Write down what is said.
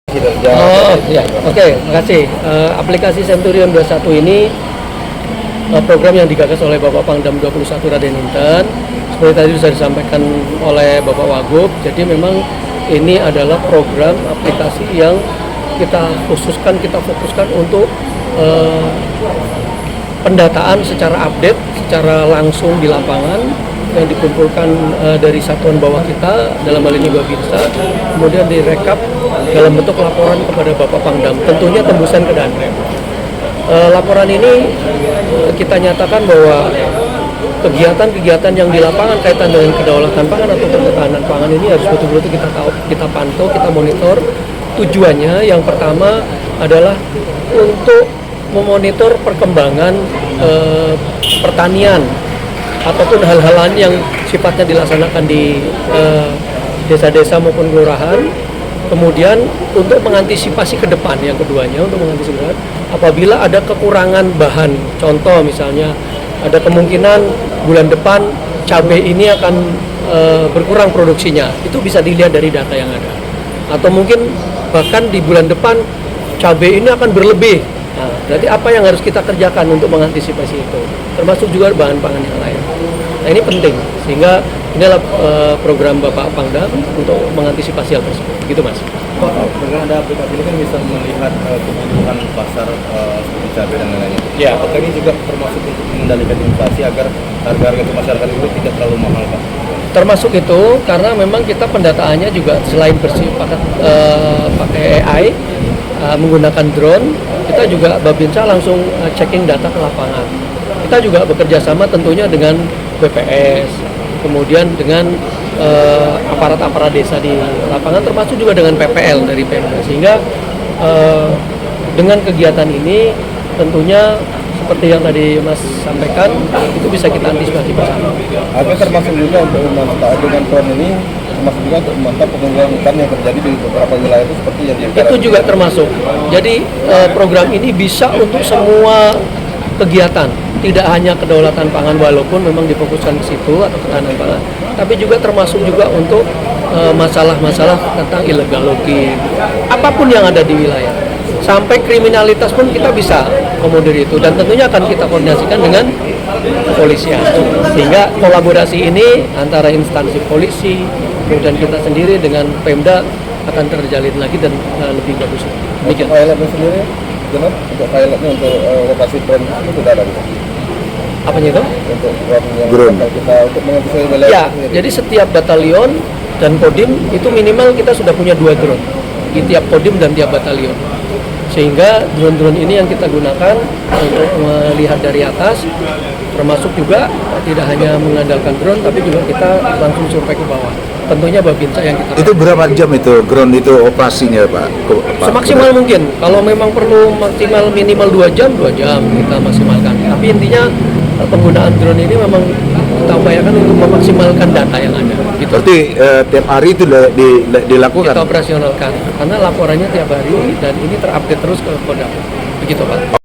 Oh ya, oke, makasih. Aplikasi Centurion 21 ini program yang digagas oleh Bapak Pangdam 21 Raden Inten. Seperti tadi sudah disampaikan oleh Bapak Wagub, jadi memang ini adalah program aplikasi yang kita fokuskan untuk pendataan secara update, secara langsung di lapangan yang dikumpulkan dari satuan bawah kita, dalam hal ini Babinsa, kemudian direkap dalam bentuk laporan kepada Bapak Pangdam, tentunya tembusan ke Danrem. Laporan ini kita nyatakan bahwa kegiatan-kegiatan yang di lapangan kaitan dengan kedaulatan pangan atau ketahanan pangan ini harus betul-betul kita pantau, kita monitor. Tujuannya yang pertama adalah untuk memonitor perkembangan pertanian ataupun hal-hal lain yang sifatnya dilaksanakan di desa-desa maupun kelurahan. Kemudian untuk mengantisipasi ke depan, yang keduanya untuk mengantisipasi apabila ada kekurangan bahan, contoh misalnya ada kemungkinan bulan depan cabai ini akan berkurang produksinya, itu bisa dilihat dari data yang ada. Atau mungkin bahkan di bulan depan cabai ini akan berlebih. Nah, berarti apa yang harus kita kerjakan untuk mengantisipasi itu, termasuk juga bahan pangan yang lain. Nah, ini penting, sehingga inilah program Bapak Pangdam untuk mengantisipasi hal tersebut. Gitu, Mas. Pak, dengan ada aplikasi ini kan bisa melihat kebutuhan pasar seperti cabai dan lain-lainnya. Ya. Apakah ini juga termasuk untuk mengendalikan inflasi agar harga-harga ke masyarakat itu tidak terlalu mahal, Pak? Termasuk itu karena memang kita pendataannya juga selain pakai AI, menggunakan drone, kita juga Babinsa langsung checking data ke lapangan. Kita juga bekerja sama tentunya dengan BPS, kemudian dengan aparat-aparat desa di lapangan, termasuk juga dengan PPL dari Pemda, sehingga dengan kegiatan ini tentunya seperti yang tadi Mas sampaikan, itu bisa kita antisipasi bersama. Apa termasuk juga untuk memantau dengan drone ini, termasuk juga untuk memantau penggunaan hutan yang terjadi di beberapa wilayah itu seperti yang itu juga termasuk. Jadi program ini bisa untuk semua kegiatan, tidak hanya kedaulatan pangan walaupun memang difokuskan ke situ atau ketahanan pangan, tapi juga termasuk juga untuk masalah-masalah tentang illegal logging, apapun yang ada di wilayah, sampai kriminalitas pun kita bisa komodir itu, dan tentunya akan kita koordinasikan dengan kepolisian, sehingga kolaborasi ini antara instansi polisi kemudian kita sendiri dengan Pemda akan terjalin lagi dan lebih bagus. Untuk pilotnya sendiri, benar? Untuk pilotnya untuk lokasi drone itu sudah ada? Apanya itu? Untuk drone yang kita untuk mengantisipasi wilayah. Ya, jadi setiap batalion dan kodim itu minimal kita sudah punya 2 drone di tiap kodim dan tiap batalion, sehingga drone-drone ini yang kita gunakan untuk melihat dari atas, termasuk juga tidak hanya mengandalkan drone tapi juga kita langsung survei ke bawah. Tentunya Babinsa yang kita itu berapa jam itu drone itu operasinya, Pak? Semaksimal mungkin. Kalau memang perlu maksimal minimal 2 jam kita maksimalkan. Tapi intinya penggunaan drone ini memang kita upayakan untuk memaksimalkan data yang ada. Gitu. Berarti tiap hari itu dilakukan? Kita operasionalkan karena laporannya tiap hari dan ini terupdate terus ke Kodam. Begitu, Pak.